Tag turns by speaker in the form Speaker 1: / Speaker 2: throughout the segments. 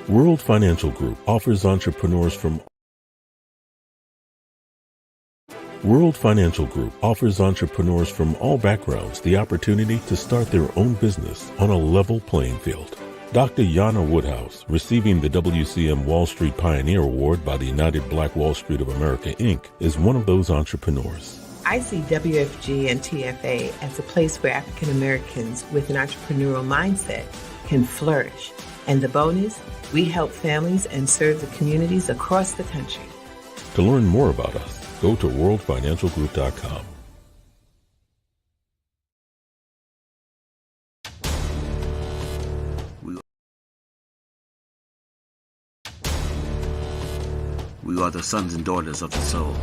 Speaker 1: World Financial Group offers entrepreneurs from all backgrounds the opportunity to start their own business on a level playing field. Dr. Jana Woodhouse, receiving the WCM Wall Street Pioneer Award by the United Black Wall Street of America, Inc., is one of those entrepreneurs.
Speaker 2: I see WFG and TFA as a place where African Americans with an entrepreneurial mindset can flourish. And the bonus, we help families and serve the communities across the country.
Speaker 1: To learn more about us, go to worldfinancialgroup.com.
Speaker 3: We are the sons and daughters of the soul.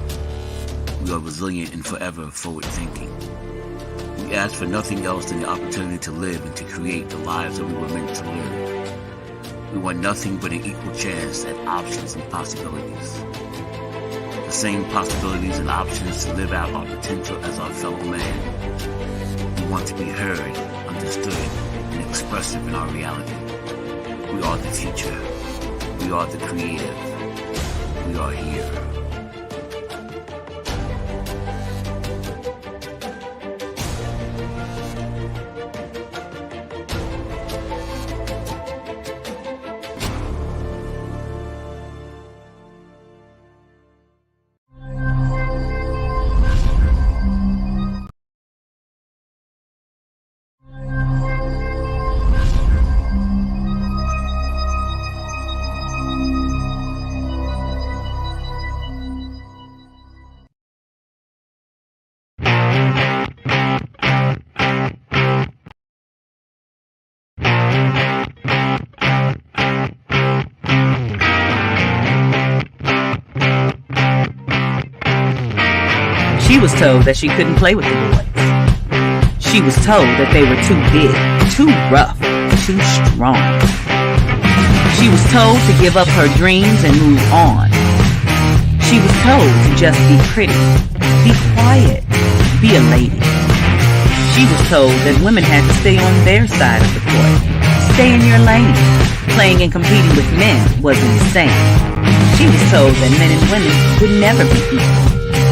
Speaker 3: We are resilient and forever forward-thinking. We ask for nothing else than the opportunity to live and to create the lives that we were meant to live. We want nothing but an equal chance at options and possibilities. The same possibilities and options to live out our potential as our fellow man. We want to be heard, understood, and expressive in our reality. We are the future. We are the creative. We are here.
Speaker 4: She was told that she couldn't play with the boys. She was told that they were too big, too rough, too strong. She was told to give up her dreams and move on. She was told to just be pretty, be quiet, be a lady. She was told that women had to stay on their side of the court, stay in your lane. Playing and competing with men was insane. She was told that men and women would never be equal.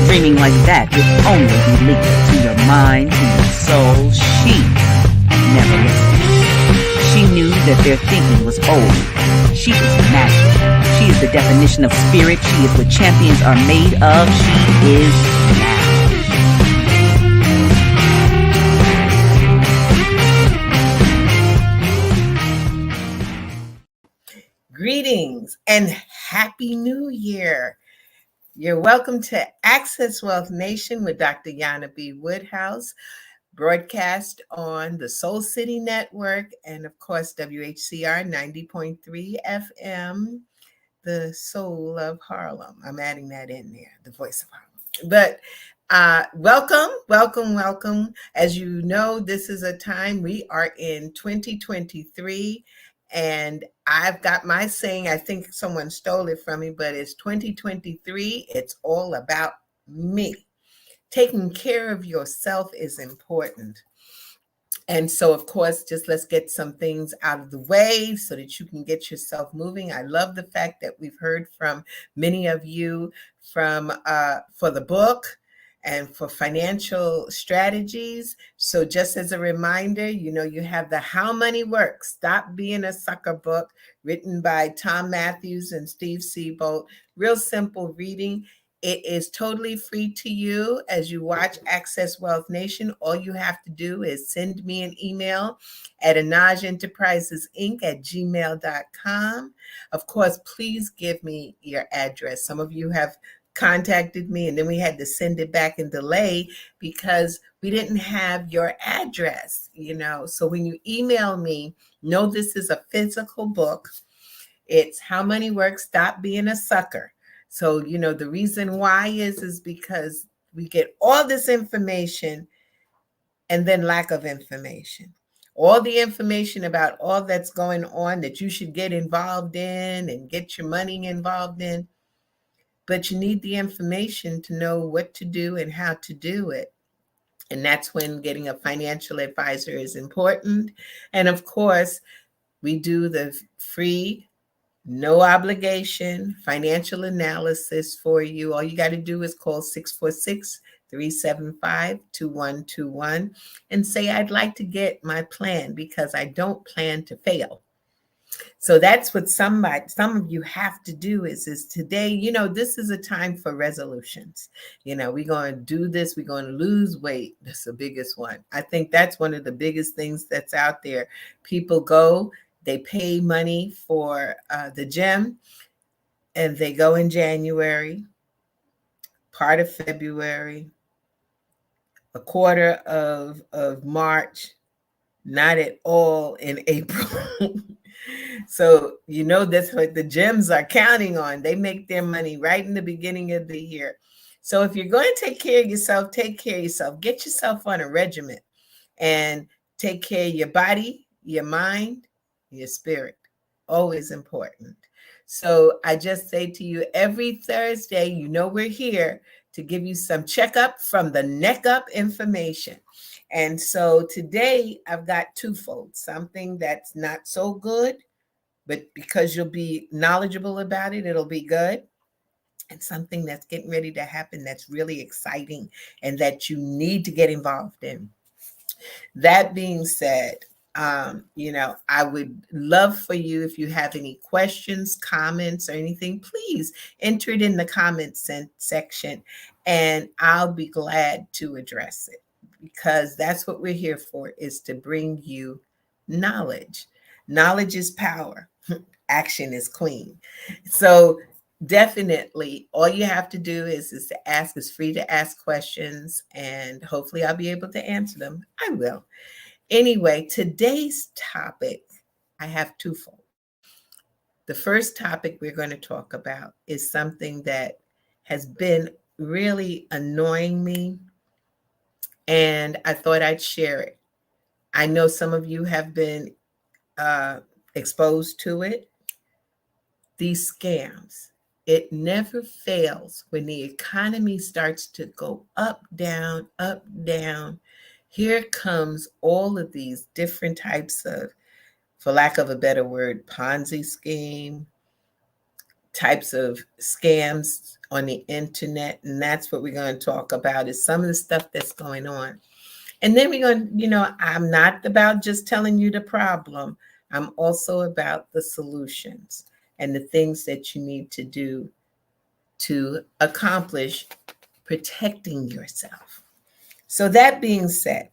Speaker 4: Dreaming like that would only be lethal to your mind, to your soul. She never listened. She knew that their thinking was old. She is magic. She is the definition of spirit. She is what champions are made of. She is now.
Speaker 2: Greetings and Happy New Year. You're welcome to Access Wealth Nation with Dr. Jana B. Woodhouse, broadcast on the Soul City Network and, of course, WHCR 90.3 FM, the soul of Harlem. I'm adding that in there, the voice of Harlem. But welcome. As you know, this is a time we are in 2023. And I've got my saying, I think someone stole it from me, but it's 2023. It's all about me. Taking care of yourself is important. And so, of course, just let's get some things out of the way so that you can get yourself moving. I love the fact that we've heard from many of you for the book and for financial strategies. So just as a reminder, you have the How Money Works, Stop Being a Sucker book, written by Tom Matthews and Steve Seabolt. Real simple reading. It is totally free to you as you watch Access Wealth Nation. All you have to do is send me an email at anajenterprisesinc@gmail.com. Of course, please give me your address. Some of you have contacted me and then we had to send it back in delay because we didn't have your address, So when you email me, know this is a physical book. It's How Money Works, Stop Being a Sucker. So, the reason why is because we get all this information and then lack of information. All the information about all that's going on that you should get involved in and get your money involved in. But you need the information to know what to do and how to do it. And that's when getting a financial advisor is important. And of course, we do the free No obligation, financial analysis for you. All you got to do is call 646-375-2121 and say, I'd like to get my plan because I don't plan to fail. So that's what some of you have to do is today, this is a time for resolutions. We're going to do this. We're going to lose weight. That's the biggest one. I think that's one of the biggest things that's out there. People go, they pay money for the gym, and they go in January, part of February, a quarter of March, not at all in April. So, that's what the gyms are counting on. They make their money right in the beginning of the year. So if you're going to take care of yourself, take care of yourself. Get yourself on a regimen and take care of your body, your mind, your spirit. Always important. So I just say to you, every Thursday, we're here to give you some checkup from the neck up information. And so today I've got twofold, something that's not so good, but because you'll be knowledgeable about it, it'll be good. And something that's getting ready to happen that's really exciting and that you need to get involved in. That being said, I would love for you, if you have any questions, comments, or anything, please enter it in the comments section, and I'll be glad to address it, because that's what we're here for, is to bring you knowledge. Knowledge is power. Action is queen. So definitely all you have to do is to ask. Is free to ask questions, and hopefully I'll be able to answer them. I will. Anyway, today's topic, I have twofold. The first topic we're going to talk about is something that has been really annoying me, and I thought I'd share it. I know some of you have been exposed to it. These scams. It never fails when the economy starts to go up, down, up, down. Here comes all of these different types of, for lack of a better word, Ponzi scheme, types of scams on the internet. And that's what we're going to talk about, is some of the stuff that's going on. And then we're going to, I'm not about just telling you the problem. I'm also about the solutions and the things that you need to do to accomplish protecting yourself. So that being said,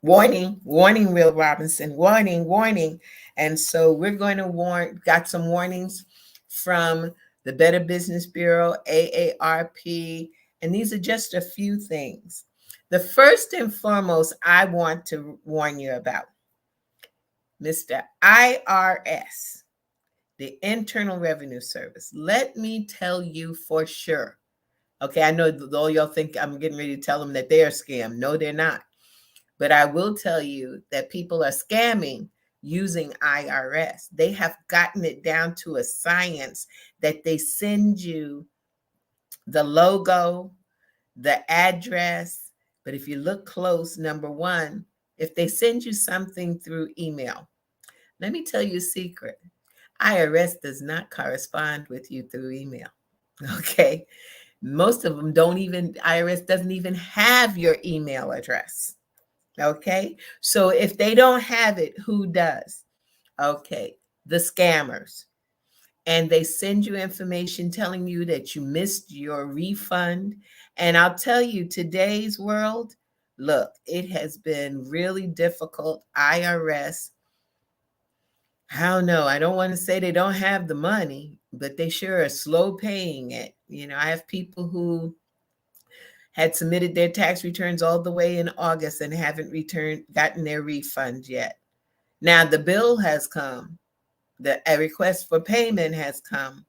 Speaker 2: warning, Will Robinson, warning. And so we're going to got some warnings from the Better Business Bureau, AARP, and these are just a few things. The first and foremost I want to warn you about, Mr. IRS, the Internal Revenue Service. Let me tell you for sure. Okay, I know all y'all think I'm getting ready to tell them that they're a scam. No, they're not. But I will tell you that people are scamming using IRS. They have gotten it down to a science that they send you the logo, the address. But if you look close, number one, if they send you something through email, let me tell you a secret. IRS does not correspond with you through email. Okay. Most of them IRS doesn't even have your email address. Okay. So if they don't have it, who does? Okay. The scammers. And they send you information telling you that you missed your refund. And I'll tell you, today's world, look, it has been really difficult. IRS, I don't know. I don't want to say they don't have the money, but they sure are slow paying it. I have people who had submitted their tax returns all the way in August and haven't gotten their refund yet. Now the bill has come, a request for payment has come,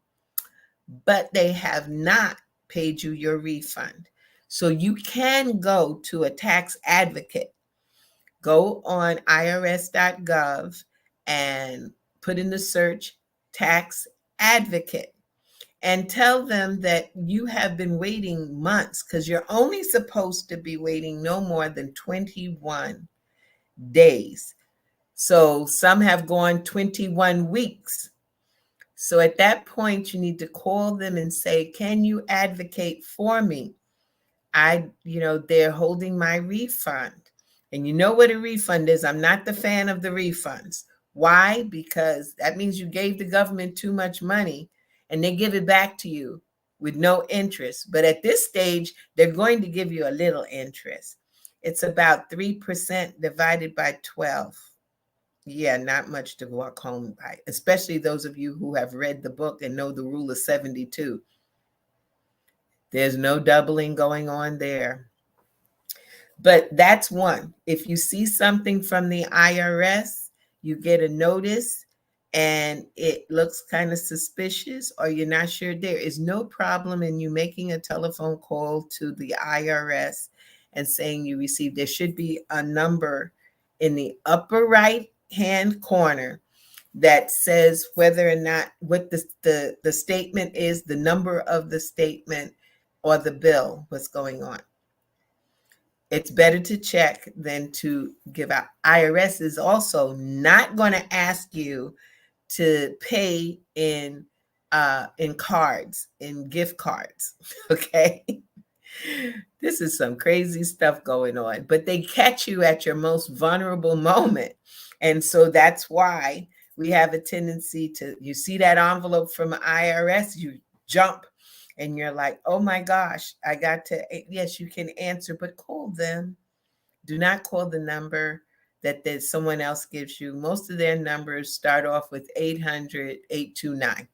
Speaker 2: but they have not paid you your refund. So you can go to a tax advocate. Go on irs.gov and put in the search tax advocate and tell them that you have been waiting months, because you're only supposed to be waiting no more than 21 days. So some have gone 21 weeks. So at that point, you need to call them and say, can you advocate for me? They're holding my refund. And you know what a refund is. I'm not the fan of the refunds. Why? Because that means you gave the government too much money and they give it back to you with no interest. But at this stage, they're going to give you a little interest. It's about 3% divided by 12. Yeah, not much to walk home by, especially those of you who have read the book and know the rule of 72. There's no doubling going on there. But that's one. If you see something from the IRS, you get a notice and it looks kind of suspicious or you're not sure, there is no problem in you making a telephone call to the IRS and saying you received. There should be a number in the upper right hand corner that says whether or not what the statement is, the number of the statement or the bill, what's going on. It's better to check than to give out. IRS is also not going to ask you to pay in cards, in gift cards. Okay. This is some crazy stuff going on, but they catch you at your most vulnerable moment. And so that's why we have a tendency to, you see that envelope from IRS, you jump and you're like, oh my gosh, I got to, yes, you can answer, but call them. Do not call the number that someone else gives you. Most of their numbers start off with 800-829.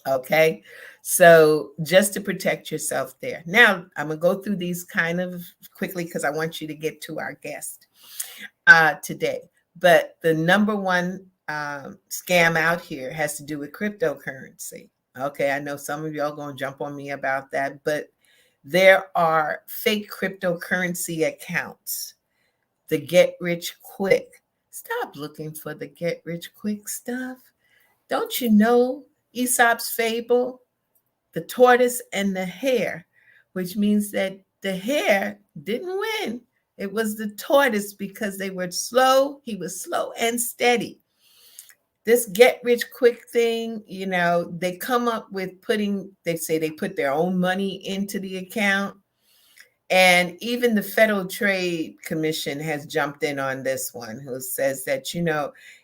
Speaker 2: Okay, so just to protect yourself there. Now, I'm going to go through these kind of quickly because I want you to get to our guest today. But the number one scam out here has to do with cryptocurrency. Okay, I know some of y'all going to jump on me about that, but there are fake cryptocurrency accounts. The get rich quick. Stop looking for the get rich quick stuff. Don't you know Aesop's fable, the tortoise and the hare, which means that the hare didn't win. It was the tortoise because they were slow. He was slow and steady. This get rich quick thing, they come up with they say they put their own money into the account. And even the Federal Trade Commission has jumped in on this one, who says that,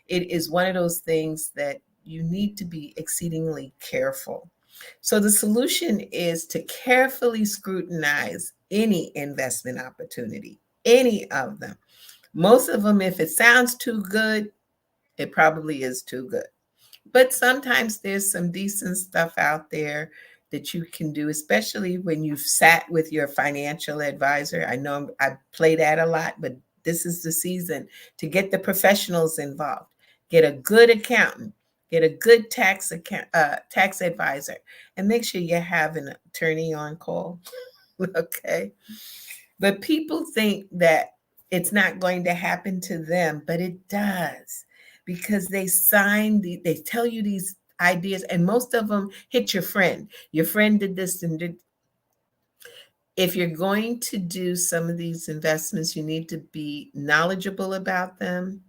Speaker 2: it is one of those things that you need to be exceedingly careful. So the solution is to carefully scrutinize any investment opportunity, any of them. Most of them, if it sounds too good, it probably is too good. But sometimes there's some decent stuff out there that you can do, especially when you've sat with your financial advisor. I know I play that a lot, but this is the season to get the professionals involved. Get a good accountant, get a good tax advisor, and make sure you have an attorney on call. Okay. But people think that it's not going to happen to them, but it does, because they they tell you these ideas, and most of them hit your friend. Your friend did this and did. If you're going to do some of these investments, you need to be knowledgeable about them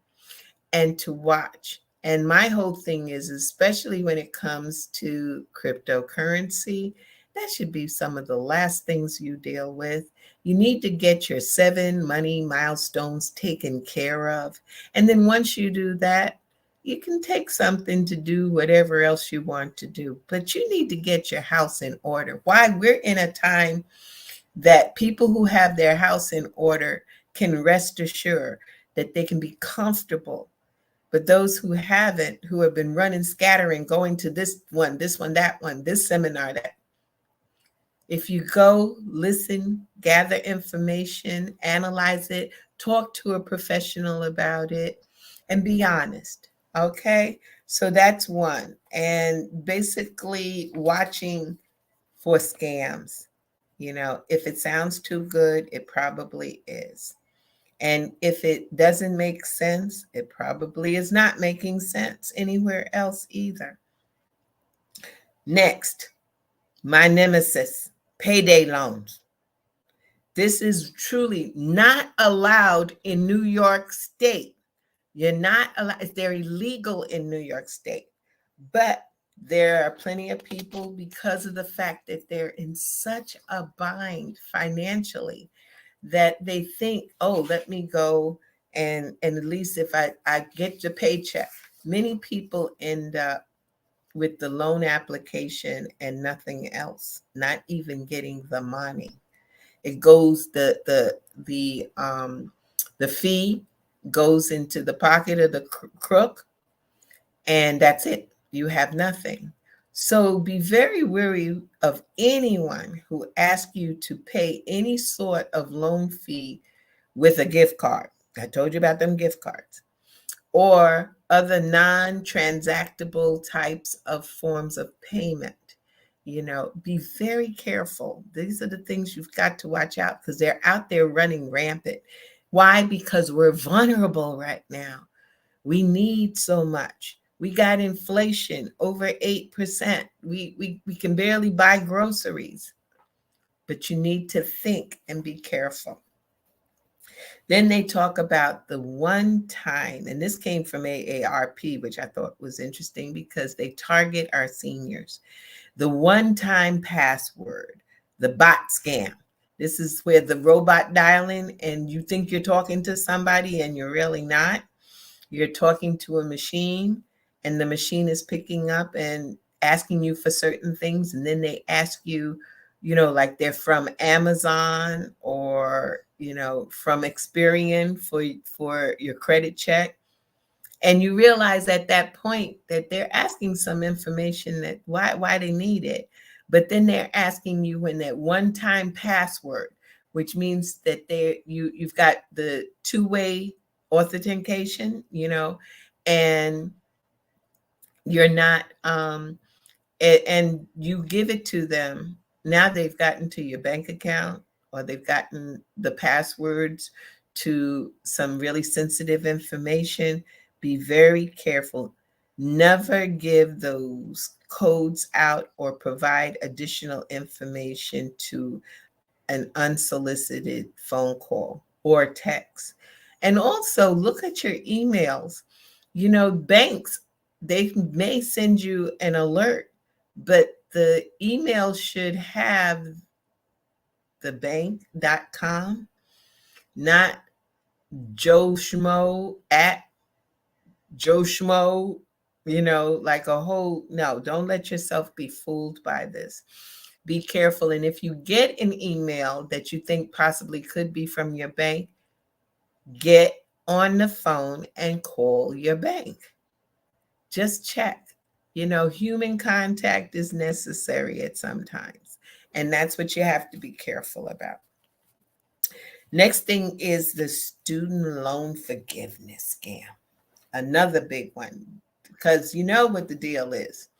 Speaker 2: and to watch. And my whole thing is, especially when it comes to cryptocurrency, that should be some of the last things you deal with. You need to get your 7 money milestones taken care of. And then once you do that, you can take something to do whatever else you want to do. But you need to get your house in order. Why? We're in a time that people who have their house in order can rest assured that they can be comfortable. But those who haven't, who have been running, scattering, going to this one, that one, this seminar, that. If you go, listen, gather information, analyze it, talk to a professional about it, and be honest. Okay? So that's one. And basically watching for scams. If it sounds too good, it probably is. And if it doesn't make sense, it probably is not making sense anywhere else either. Next, my nemesis, payday loans. This is truly not allowed in New York State. You're not allowed. They're illegal in New York State. But there are plenty of people, because of the fact that they're in such a bind financially, that they think, oh, let me go and at least if I get the paycheck. Many people end up with the loan application and nothing else, not even getting the money. It goes the fee goes into the pocket of the crook, and that's it. You have nothing. So be very wary of anyone who asks you to pay any sort of loan fee with a gift card. I told you about them gift cards or other non-transactable types of forms of payment. Be very careful. These are the things you've got to watch out, because they're out there running rampant. Why? Because we're vulnerable right now. We need so much. We got inflation over 8%. We can barely buy groceries. But you need to think and be careful. Then they talk about the one time, and this came from AARP, which I thought was interesting because they target our seniors. The one time password, the bot scam. This is where the robot dialing and you think you're talking to somebody and you're really not. You're talking to a machine and the machine is picking up and asking you for certain things. And then they ask you, like they're from Amazon or, from Experian for your credit check. And you realize at that point that they're asking some information that why they need it. But then they're asking you when that one-time password, which means that you've got the two-way authentication, and you're not and you give it to them. Now they've gotten to your bank account, or they've gotten the passwords to some really sensitive information. Be very careful. Never give those codes out or provide additional information to an unsolicited phone call or text. And also look at your emails. Banks, they may send you an alert, but the email should have the bank.com, not Joe Schmo at Joe Schmo, like a whole. No, don't let yourself be fooled by this. Be careful. And if you get an email that you think possibly could be from your bank, get on the phone and call your bank. Just check. Human contact is necessary at some times. And that's what you have to be careful about. Next thing is the student loan forgiveness scam. Another big one, because you know what the deal is.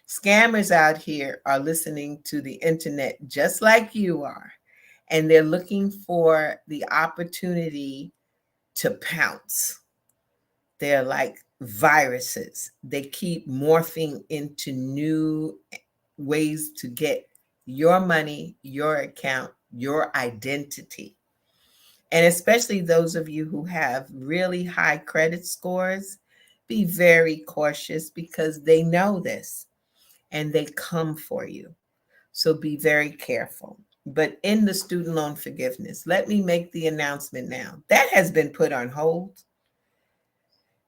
Speaker 2: Scammers out here are listening to the internet just like you are, and they're looking for the opportunity to pounce. They're like viruses. They keep morphing into new ways to get your money, your account, your identity. And especially those of you who have really high credit scores, be very cautious because they know this and they come for you. So be very careful. But in the student loan forgiveness, let me make the announcement now. That has been put on hold.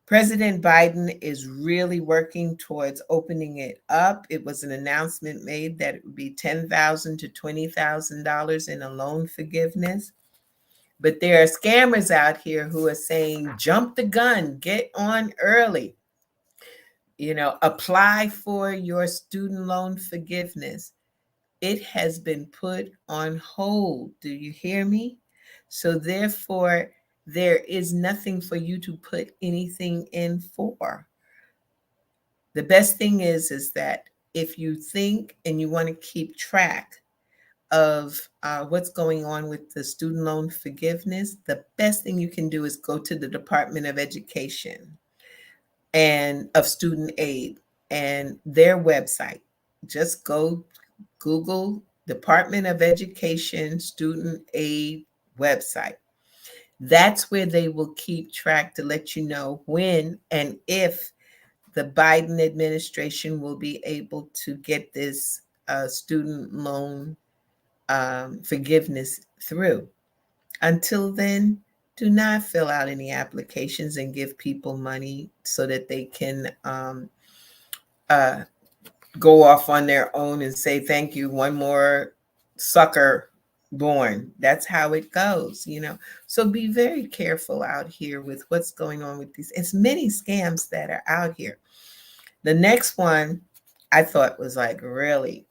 Speaker 2: President Biden is really working towards opening it up. It was an announcement made that it would be $10,000 to $20,000 in a loan forgiveness. But there are scammers out here who are saying, jump the gun, get on early. Apply for your student loan forgiveness. It has been put on hold. Do you hear me? So therefore, there is nothing for you to put anything in for. The best thing is that if you think and you want to keep track of what's going on with the student loan forgiveness, the best thing you can do is go to the Department of Education and of Student Aid and their website. Just go Google Department of Education Student Aid website. That's where they will keep track to let you know when and if the Biden administration will be able to get this student loan forgiveness through. Until then, do not fill out any applications and give people money so that they can uh, go off on their own and say, thank you, one more sucker born. That's how it goes, you know. So be very careful out here with what's going on with these. It's many scams that are out here. The next one I thought was like really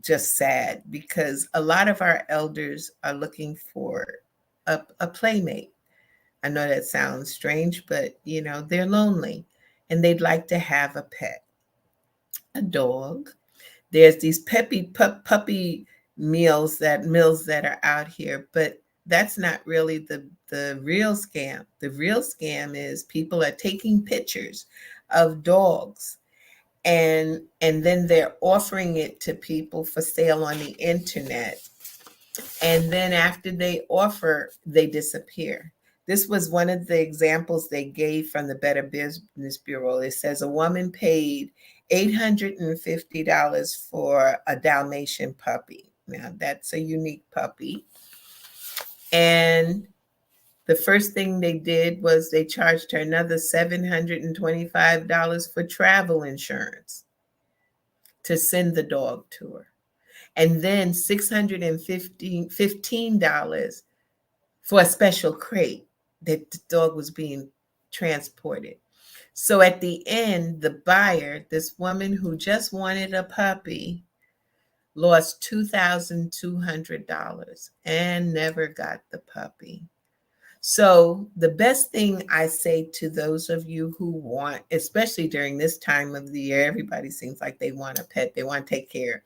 Speaker 2: just sad because a lot of our elders are looking for a playmate. I know that sounds strange, but you know, they're lonely and they'd like to have a pet, a dog. There's these puppy mills that are out here, but that's not really the real scam. The real scam is people are taking pictures of dogs and then they're offering it to people for sale on the internet, and then after they offer, they disappear. This was one of the examples they gave from the Better Business Bureau. It says a woman paid $850 for a Dalmatian puppy. Now that's a unique puppy. And the first thing they did was they charged her another $725 for travel insurance to send the dog to her. And then $615 for a special crate that the dog was being transported. So at the end, the buyer, this woman who just wanted a puppy, lost $2,200 and never got the puppy. So the best thing I say to those of you who want, especially during this time of the year, everybody seems like they want a pet, they want to take care.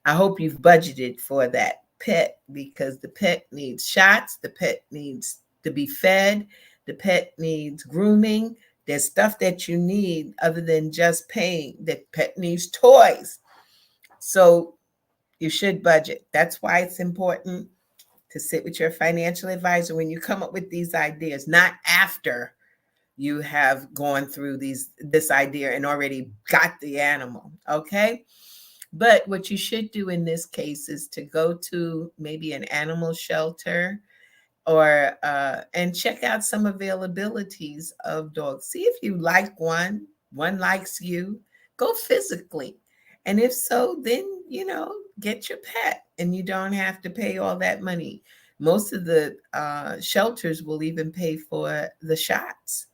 Speaker 2: I hope you've budgeted for that pet because the pet needs shots, the pet needs to be fed, the pet needs grooming. There's stuff that you need other than just paying. The pet needs toys. So you should budget. That's why it's important to sit with your financial advisor when you come up with these ideas, not after you have gone through this idea and already got the animal, okay? But what you should do in this case is to go to maybe an animal shelter or and check out some availabilities of dogs. See if you like one likes you, go physically. And if so, then, you know, get your pet and you don't have to pay all that money. Most of the shelters will even pay for the shots.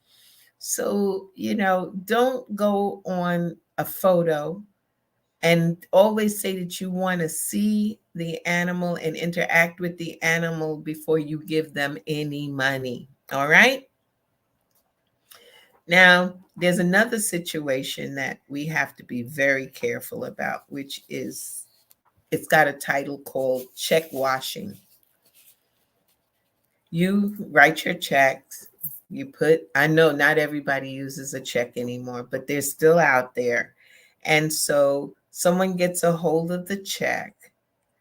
Speaker 2: So, you know, don't go on a photo and always say that you want to see the animal and interact with the animal before you give them any money. All right. Now, there's another situation that we have to be very careful about, which is it's got a title called check washing. You write your checks. I know not everybody uses a check anymore, but they're still out there. And so someone gets a hold of the check.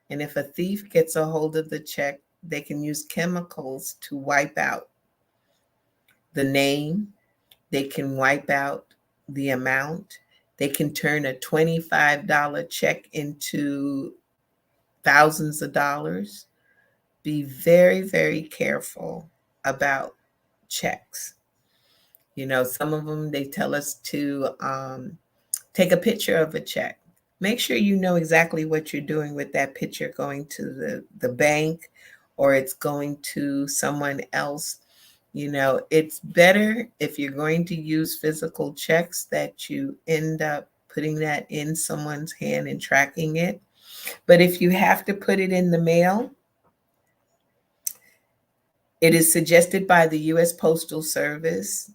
Speaker 2: And if a thief gets a hold of the check, they can use chemicals to wipe out the name. They can wipe out the amount. They can turn a $25 check into thousands of dollars. Be very, very careful about checks. You know, some of them, they tell us to take a picture of a check. Make sure you know exactly what you're doing with that picture going to the bank or it's going to someone else. You know, it's better if you're going to use physical checks that you end up putting that in someone's hand and tracking it. But if you have to put it in the mail, it is suggested by the U.S. Postal Service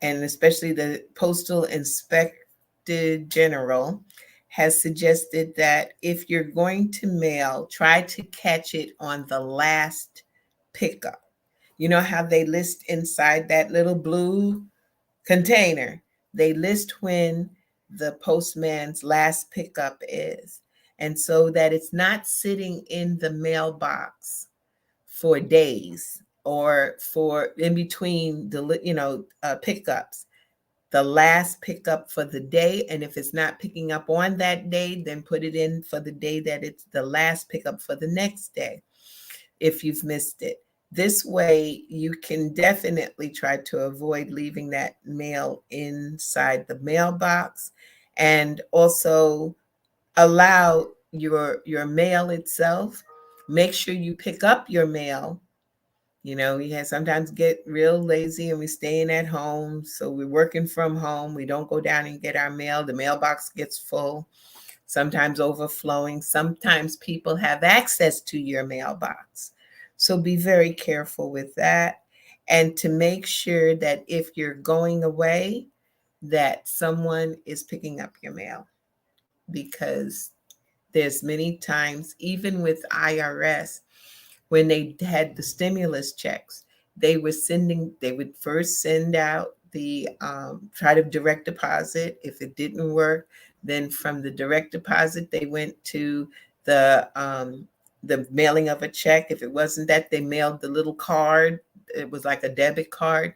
Speaker 2: and especially the Postal Inspector General has suggested that if you're going to mail, try to catch it on the last pickup. You know how they list inside that little blue container, they list when the postman's last pickup is. And so that it's not sitting in the mailbox for days or for in between the pickups. the last pickup for the day. And if it's not picking up on that day, then put it in for the day that it's the last pickup for the next day if you've missed it. This way, you can definitely try to avoid leaving that mail inside the mailbox, and also allow your mail itself. Make sure you pick up your mail. We have sometimes get real lazy and we're staying at home. So we're working from home. We don't go down and get our mail. The mailbox gets full, sometimes overflowing. Sometimes people have access to your mailbox. So be very careful with that. And to make sure that if you're going away, that someone is picking up your mail, because there's many times, even with IRS, when they had the stimulus checks, they would first send out the try to direct deposit. If it didn't work, then from the direct deposit, they went to the mailing of a check. If it wasn't that, they mailed the little card. It was like a debit card.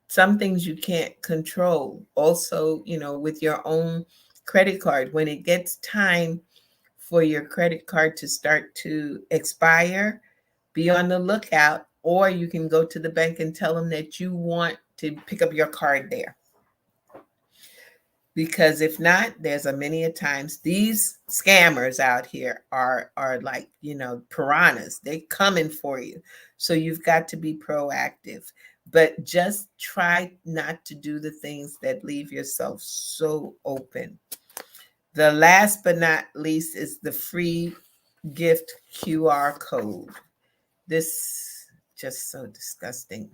Speaker 2: Some things you can't control. Also, with your own credit card, when it gets time for your credit card to start to expire, be on the lookout, or you can go to the bank and tell them that you want to pick up your card there. Because if not, there's a many a times these scammers out here are like, piranhas. They coming for you. So you've got to be proactive. But just try not to do the things that leave yourself so open. The last but not least is the free gift QR code. This just so disgusting.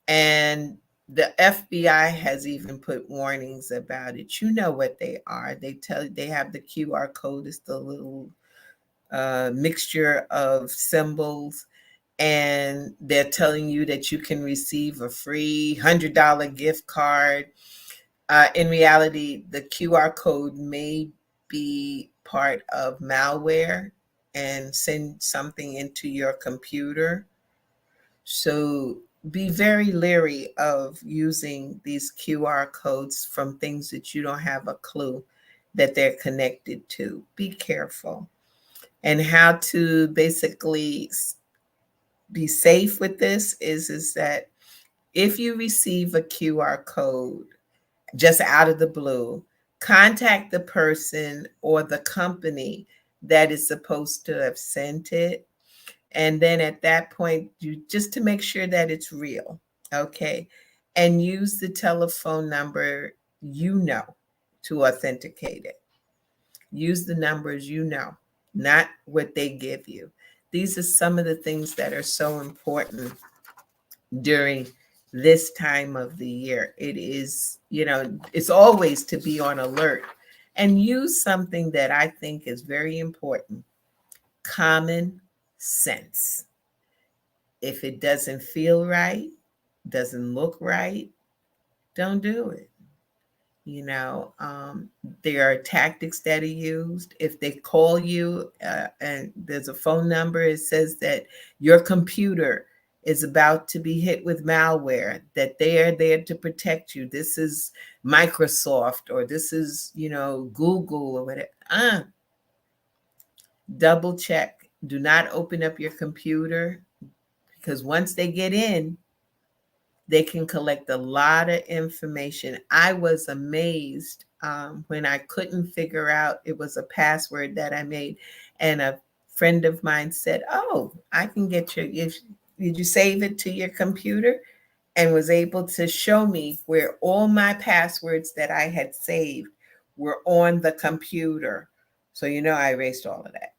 Speaker 2: And the FBI has even put warnings about it. You know what they are. They have the QR code. It's the little mixture of symbols, and they're telling you that you can receive a free $100 gift card. In reality, the QR code may be part of malware and send something into your computer. So be very leery of using these QR codes from things that you don't have a clue that they're connected to. Be careful. And how to basically be safe with this is that if you receive a QR code just out of the blue, contact the person or the company that is supposed to have sent it. And then at that point, you just to make sure that it's real, okay? And use the telephone number to authenticate it. Use the numbers not what they give you. These are some of the things that are so important during this time of the year. It is, it's always to be on alert and use something that I think is very important: common sense. If it doesn't feel right, doesn't look right, don't do it. There are tactics that are used. If they call you and there's a phone number, it says that your computer is about to be hit with malware, that they are there to protect you. This is Microsoft, or this is, Google or whatever. Double check. Do not open up your computer, because once they get in, they can collect a lot of information. I was amazed when I couldn't figure out, it was a password that I made, and a friend of mine said, "Oh, I can get did you save it to your computer?" And was able to show me where all my passwords that I had saved were on the computer. So, I erased all of that.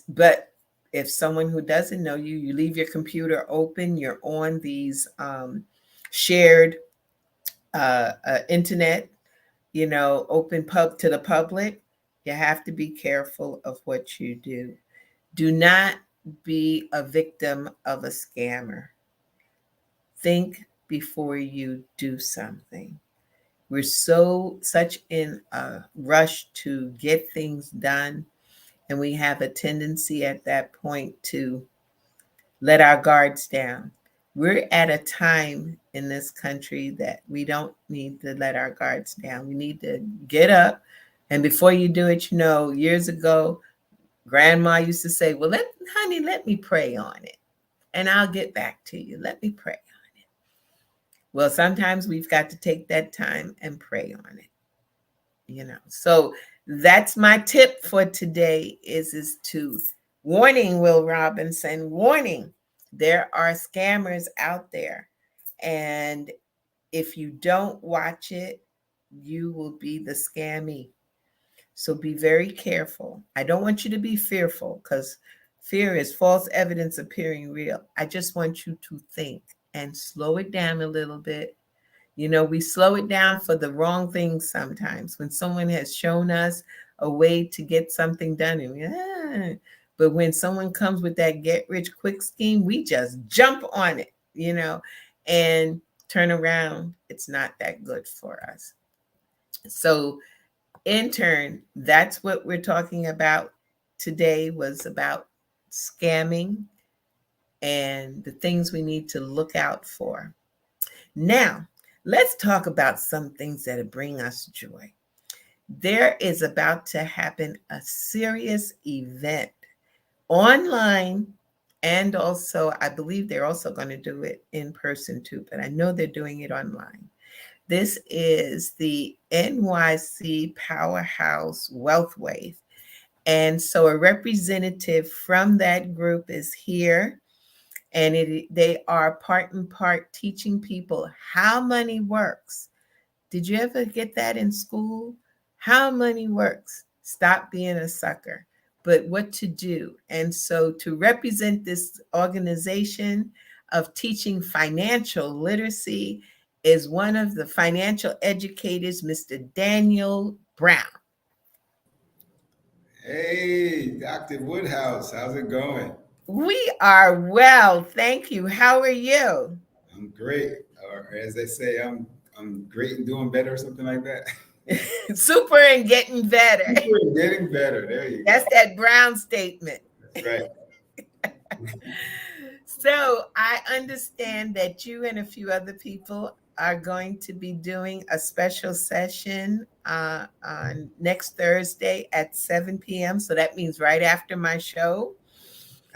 Speaker 2: But if someone who doesn't know you, you leave your computer open, you're on these shared internet, open to the public, you have to be careful of what you do. Do not be a victim of a scammer. Think before you do something. We're such in a rush to get things done, and we have a tendency at that point to let our guards down. We're at a time in this country that we don't need to let our guards down. We need to get up. And before you do it, years ago, grandma used to say, well, honey, let me pray on it and I'll get back to you. Let me pray on it. Well, sometimes we've got to take that time and pray on it. So that's my tip for today is to warning, Will Robinson, warning. There are scammers out there. And if you don't watch it, you will be the scammy. So be very careful. I don't want you to be fearful because fear is false evidence appearing real. I just want you to think and slow it down a little bit. We slow it down for the wrong things sometimes. When someone has shown us a way to get something done, but when someone comes with that get rich quick scheme, we just jump on it, and turn around. It's not that good for us. So in turn, that's what we're talking about today, was about scamming and the things we need to look out for. Now, let's talk about some things that bring us joy. There is about to happen a serious event online, and also, I believe they're also going to do it in person too, but I know they're doing it online. This is the NYC Powerhouse Wealth Wave. And so a representative from that group is here, and they are part and part teaching people how money works. Did you ever get that in school? How money works. Stop being a sucker, but what to do. And so to represent this organization of teaching financial literacy is one of the financial educators, Mr. Daniel Brown.
Speaker 5: Hey, Dr. Woodhouse, how's it going?
Speaker 2: We are well, thank you. How are you?
Speaker 5: I'm great. Or as they say, I'm great and doing better or something like that.
Speaker 2: Super and getting better.
Speaker 5: Super and getting better. There you go.
Speaker 2: That's that Brown statement.
Speaker 5: That's right.
Speaker 2: So I understand that you and a few other people are going to be doing a special session on next Thursday at 7 p.m. So that means right after my show.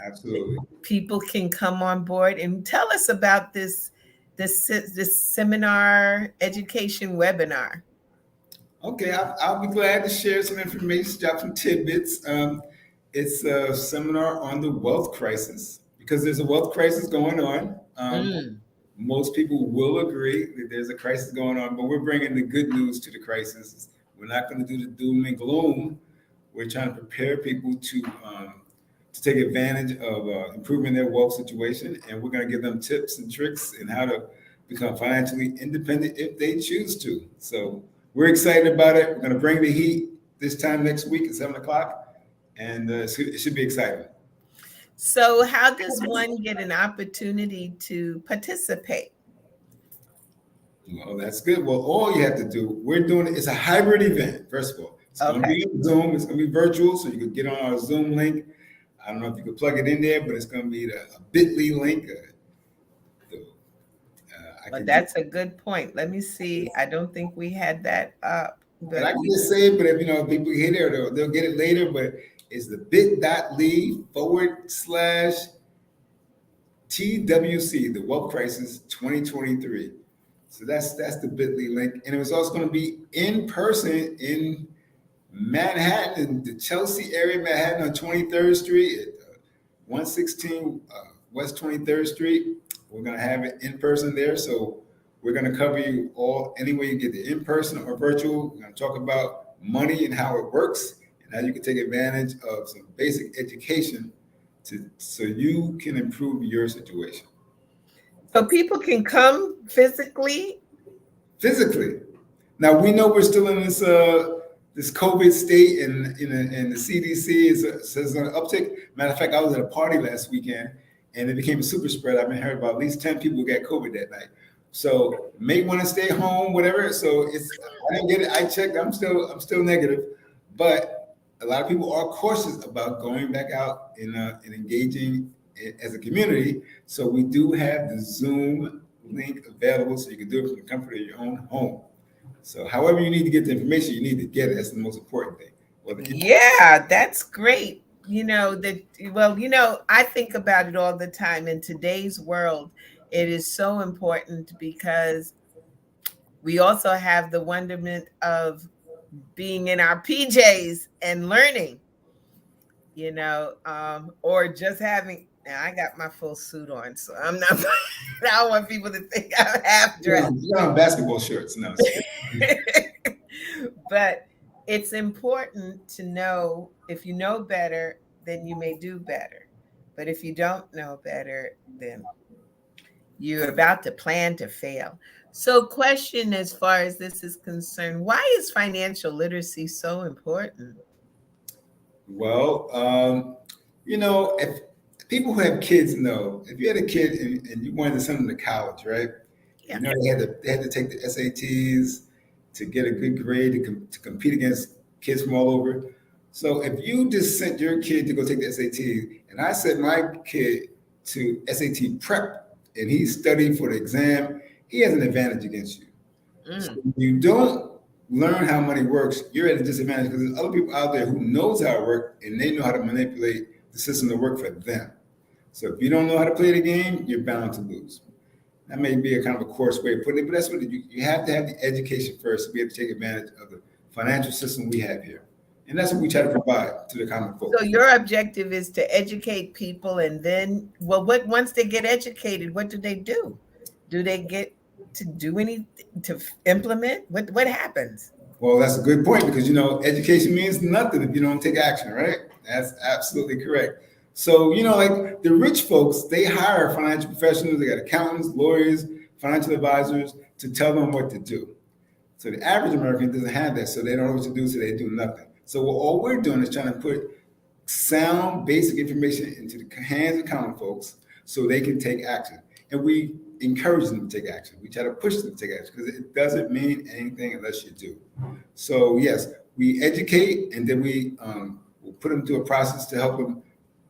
Speaker 5: Absolutely.
Speaker 2: People can come on board and tell us about this seminar education webinar.
Speaker 5: Okay, I'll be glad to share some information, drop some tidbits. It's a seminar on the wealth crisis because there's a wealth crisis going on. Most people will agree that there's a crisis going on, but we're bringing the good news to the crisis. We're not going to do the doom and gloom. We're trying to prepare people to take advantage of improving their wealth situation, and we're going to give them tips and tricks and how to become financially independent if they choose to. So we're excited about it. We're going to bring the heat this time next week at 7 o'clock, and it should be exciting.
Speaker 2: So how does one get an opportunity to participate?
Speaker 5: Well, that's good. Well, all you have to do, we're doing it. It's a hybrid event, first of all. It's going to be on Zoom. It's going to be virtual, so you can get on our Zoom link. I don't know if you could plug it in there, but it's going to be a bit.ly link.
Speaker 2: But that's a good point. Let me see. I don't think we had that up.
Speaker 5: But I can just say it, but if people get it, they'll get it later. But it's the bit.ly/TWC, the Wealth Crisis 2023. So that's the bit.ly link. And it was also going to be in person in Manhattan, in the Chelsea area, Manhattan on 23rd Street at 116 West 23rd Street. We're going to have it in person there. So we're going to cover you all any way you get it, in person or virtual. We're going to talk about money and how it works and how you can take advantage of some basic education so you can improve your situation.
Speaker 2: So people can come physically?
Speaker 5: Physically. Now, we know we're still in this COVID state, and the CDC says an uptick. Matter of fact, I was at a party last weekend, and it became a super spread. I've been heard about at least 10 people got COVID that night. So may want to stay home, whatever. So I didn't get it. I checked. I'm still negative, but a lot of people are cautious about going back out and engaging as a community. So we do have the Zoom link available so you can do it from the comfort of your own home. So however you need to get the information, you need to get it. That's the most important thing.
Speaker 2: Yeah, that's great. I think about it all the time. In today's world, it is so important because we also have the wonderment of being in our PJs and learning, or just having. Now I got my full suit on, so I'm not. I don't want people to think I'm half dressed.
Speaker 5: You got on basketball shorts. No.
Speaker 2: But it's important to know, if you know better, then you may do better. But if you don't know better, then you're about to plan to fail. So, question as far as this is concerned, why is financial literacy so important?
Speaker 5: Well, if people who have kids know, if you had a kid and you wanted to send them to college, right?
Speaker 2: Yeah.
Speaker 5: They had to take the SATs to get a good grade to compete against kids from all over. So if you just sent your kid to go take the SAT, and I sent my kid to SAT prep, and he studied for the exam, he has an advantage against you. So if you don't learn how money works, you're at a disadvantage because there's other people out there who knows how it works and they know how to manipulate the system to work for them. So if you don't know how to play the game, you're bound to lose. That may be a kind of a coarse way of putting it, but that's what you have to have the education first to be able to take advantage of the financial system we have here. And that's what we try to provide to the common folk.
Speaker 2: So your objective is to educate people, and then, once they get educated, what do they do? Do they get to do anything to implement? What happens?
Speaker 5: Well, that's a good point because education means nothing if you don't take action, right? That's absolutely correct. So, like the rich folks, they hire financial professionals, they got accountants, lawyers, financial advisors to tell them what to do. So the average American doesn't have that, so they don't know what to do, so they do nothing. So all we're doing is trying to put sound, basic information into the hands of common folks so they can take action. And we encourage them to take action. We try to push them to take action because it doesn't mean anything unless you do. So yes, we educate, and then we will put them through a process to help them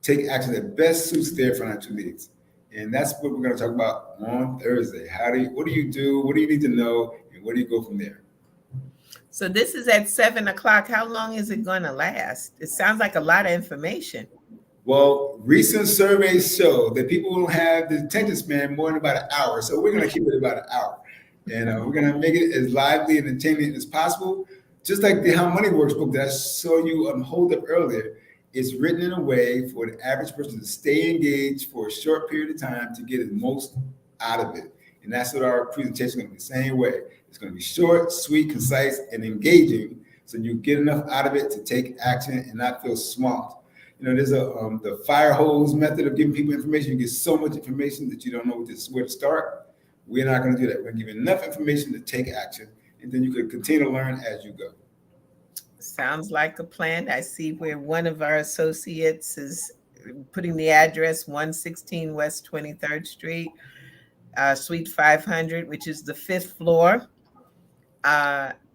Speaker 5: take action that best suits their financial needs. And that's what we're going to talk about on Thursday. What do you do? What do you need to know? And where do you go from there?
Speaker 2: So this is at 7:00. How long is it going to last? It sounds like a lot of information.
Speaker 5: Well, recent surveys show that people don't have the attention span more than about an hour. So we're going to keep it about an hour. And we're going to make it as lively and entertaining as possible. Just like the How Money Works book that I saw you hold up earlier, it's written in a way for the average person to stay engaged for a short period of time to get the most out of it. And that's what our presentation is going to be the same way. It's going to be short, sweet, concise, and engaging so you get enough out of it to take action and not feel swamped. There's the fire hose method of giving people information. You get so much information that you don't know where to start. We're not going to do that. We're going to give you enough information to take action, and then you can continue to learn as you go.
Speaker 2: Sounds like a plan. I see where one of our associates is putting the address 116 West 23rd Street, Suite 500, which is the 5th floor.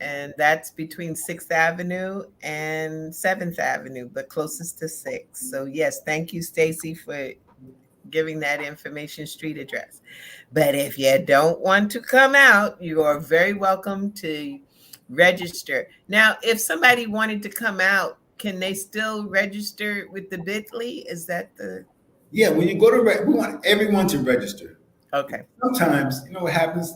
Speaker 2: And that's between 6th Avenue and 7th Avenue, but closest to 6th. So yes, thank you, Stacy, for giving that information, street address. But if you don't want to come out, you are very welcome to register. Now, if somebody wanted to come out, can they still register with the Bitly? Is that the...
Speaker 5: Yeah, when you go to, we want everyone to register.
Speaker 2: Okay.
Speaker 5: Sometimes, what happens?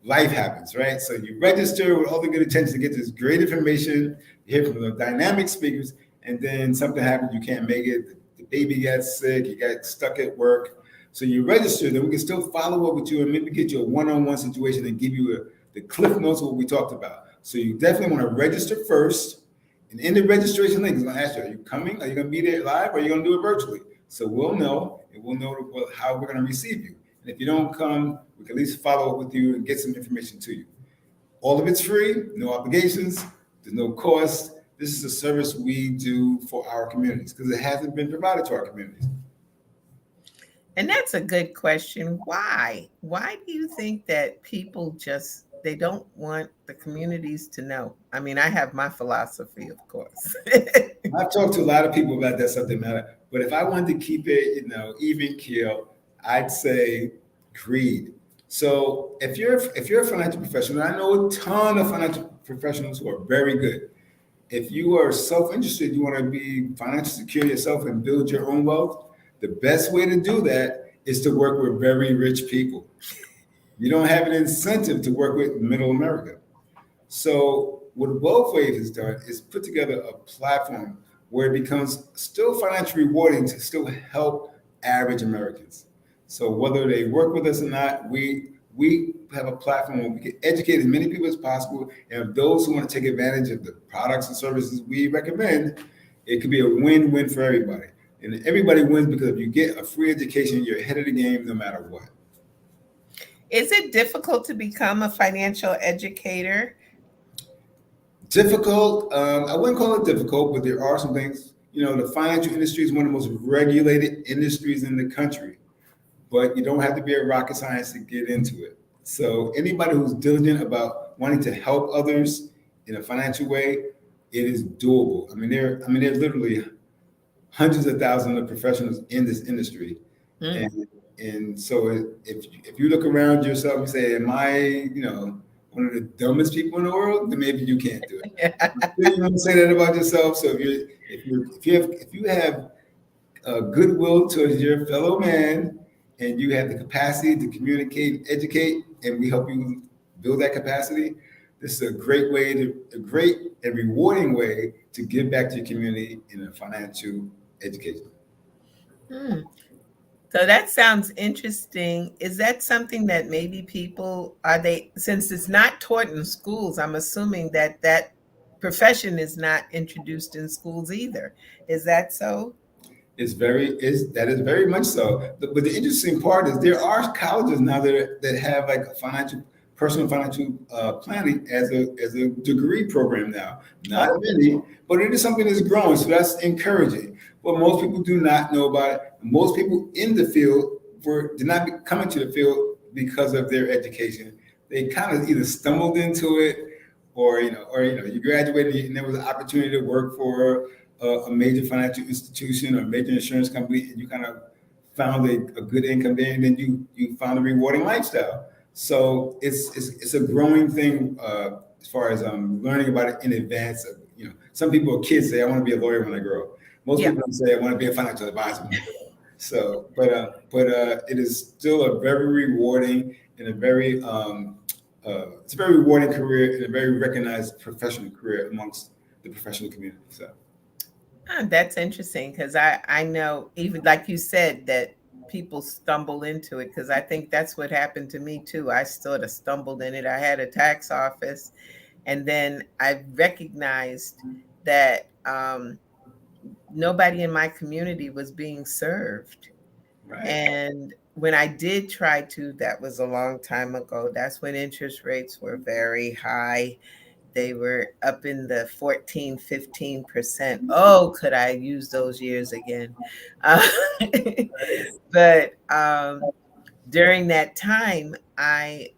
Speaker 5: Life happens, right? So you register with all the good intentions to get this great information, you hear from the dynamic speakers, and then something happens, you can't make it, the baby gets sick, you got stuck at work. So you register, then we can still follow up with you and maybe get you a one-on-one situation and give you the cliff notes of what we talked about. So you definitely want to register first. And in the registration link, it's going to ask you, are you coming? Are you going to be there live or are you going to do it virtually? So we'll know, and we'll know how we're going to receive you. And if you don't come, we can at least follow up with you and get some information to you. All of it's free, no obligations, there's no cost. This is a service we do for our communities because it hasn't been provided to our communities.
Speaker 2: And that's a good question. Why? Why do you think that people they don't want the communities to know? I mean, I have my philosophy, of course.
Speaker 5: I've talked to a lot of people about that subject matter, but if I wanted to keep it, even keel, I'd say greed. So if you're a financial professional, I know a ton of financial professionals who are very good. If you are self-interested, you want to be financially secure yourself and build your own wealth, the best way to do that is to work with very rich people. You don't have an incentive to work with middle America. So what Wealth Wave has done is put together a platform where it becomes still financially rewarding to still help average Americans. So whether they work with us or not, we have a platform where we can educate as many people as possible. And those who want to take advantage of the products and services we recommend, it could be a win-win for everybody. And everybody wins because if you get a free education, you're ahead of the game no matter what.
Speaker 2: Is it difficult to become a financial educator?
Speaker 5: Difficult. I wouldn't call it difficult, but there are some things. You know, the financial industry is one of the most regulated industries in the country, but you don't have to be a rocket scientist to get into it. So anybody who's diligent about wanting to help others in a financial way, it is doable. There are literally hundreds of thousands of professionals in this industry, and so if you look around yourself and say, "Am I, one of the dumbest people in the world?" Then maybe you can't do it. You don't say that about yourself. So if you have goodwill towards your fellow man, and you have the capacity to communicate, educate, and we help you build that capacity, this is a great and rewarding way to give back to your community in a financial education.
Speaker 2: So that sounds interesting. Is that something that maybe people since it's not taught in schools, I'm assuming that that profession is not introduced in schools either. Is that so?
Speaker 5: That is very much so. But the interesting part is there are colleges now that have like a personal financial planning as a degree program now. Not many, but it is something that's growing, so that's encouraging. But most people do not know about it. Most people in the field did not come into the field because of their education. They kind of either stumbled into it, or you graduated and there was an opportunity to work for a major financial institution or a major insurance company, and you kind of found a good income there, and then you found a rewarding lifestyle. So it's a growing thing as far as learning about it in advance. Some people, kids, say, "I want to be a lawyer when I grow up." Most people don't say, "I want to be a financial advisor when I grow up." So, but it is still a very rewarding and it's a very rewarding career and a very recognized professional career amongst the professional community. So.
Speaker 2: That's interesting because I know, even like you said, that people stumble into it, because I think that's what happened to me too. I sort of stumbled in it. I had a tax office, and then I recognized that nobody in my community was being served.
Speaker 5: Right.
Speaker 2: And when I did try to, that was a long time ago. That's when interest rates were very high. They were up in the 14, 15%. Oh, could I use those years again? Uh, but during that time, I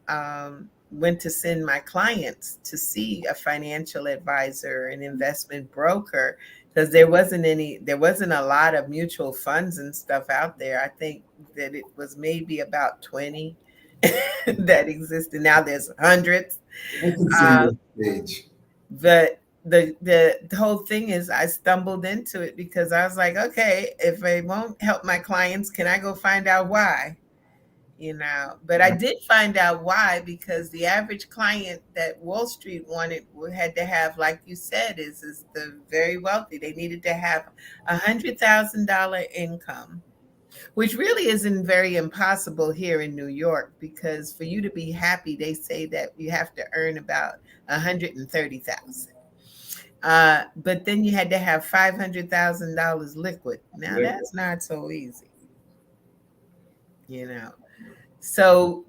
Speaker 2: went to send my clients to see a financial advisor, an investment broker, because there wasn't a lot of mutual funds and stuff out there. I think that it was maybe about 20 that existed. Now there's hundreds.
Speaker 5: Age.
Speaker 2: But the whole thing is, I stumbled into it because I was like, okay, if it won't help my clients, can I go find out why? But I did find out why, because the average client that Wall Street had to have, like you said, is the very wealthy. They needed to have $100,000 income, which really isn't very impossible here in New York, because for you to be happy, they say that you have to earn about 130,000. But then you had to have $500,000 liquid. Now that's not so easy. So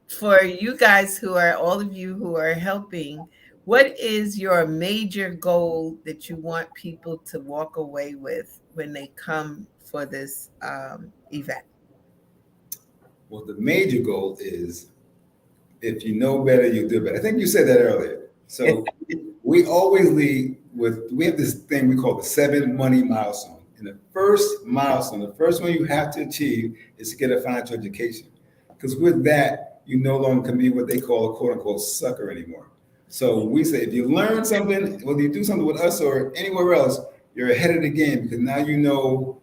Speaker 2: for you guys all of you who are helping, what is your major goal that you want people to walk away with when they come for this event?
Speaker 5: Well, the major goal is, if you know better, you do better. I think you said that earlier. So we always lead we have this thing we call the 7 money milestone. And the first milestone, the first one you have to achieve, is to get a financial education. Because with that, you no longer can be what they call a quote unquote sucker anymore. So we say if you learn something, whether you do something with us or anywhere else, you're ahead of the game because now you know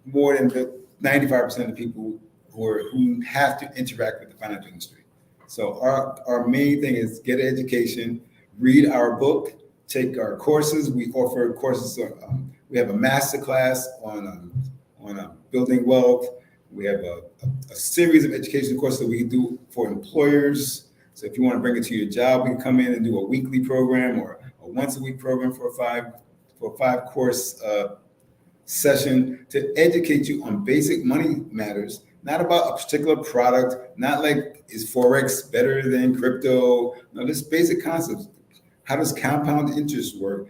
Speaker 5: more than the 95% of the people who have to interact with the financial industry. So our main thing is get an education, read our book, take our courses. We offer courses. We have a master class on building wealth. We have a series of education courses that we do for employers. So if you want to bring it to your job, we can come in and do a weekly program or a once a week program for a five course session to educate you on basic money matters, not about a particular product, not like is Forex better than crypto? No, just basic concepts. How does compound interest work?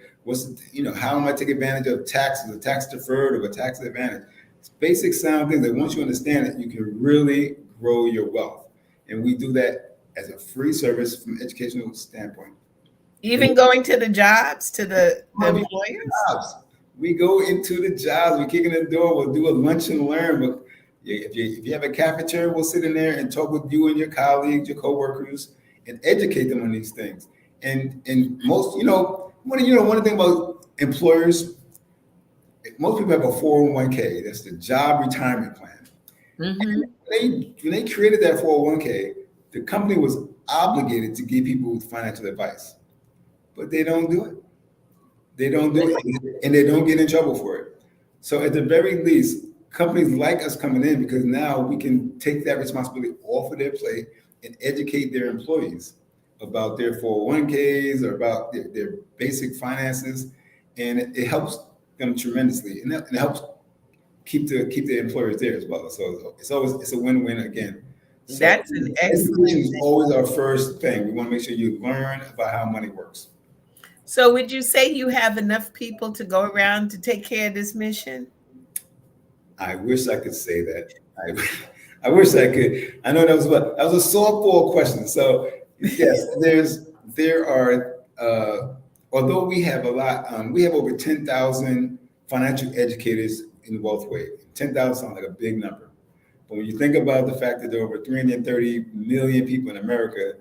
Speaker 5: How am I take advantage of taxes, a tax deferred or a tax advantage? It's basic sound things that once you understand it, you can really grow your wealth. And we do that as a free service from an educational standpoint.
Speaker 2: Even going to the jobs, to the employers?
Speaker 5: Jobs. We go into the jobs, we kick in the door, we'll do a lunch and learn. But if you have a cafeteria, we'll sit in there and talk with you and your colleagues, your coworkers, and educate them on these things. And most, one thing about employers, most people have a 401k. That's the job retirement plan. Mm-hmm. When they created that 401k, the company was obligated to give people financial advice, but they don't do it. They don't do it, and they don't get in trouble for it. So at the very least, companies like us coming in because now we can take that responsibility off of their plate and educate their employees about their 401ks or about their basic finances, and it helps them tremendously, and it helps keep the employers there as well. So it's a win-win again. So
Speaker 2: that's an excellent
Speaker 5: education is always our first thing. We want to make sure you learn about how money works.
Speaker 2: So would you say you have enough people to go around to take care of this mission?
Speaker 5: I wish I could say that. I wish I could. I know that was a softball question. So yes, there are. Although we have a lot, we have over 10,000 financial educators in the Wealth Way. 10,000 sounds like a big number, but when you think about the fact that there are over 330 million people in America,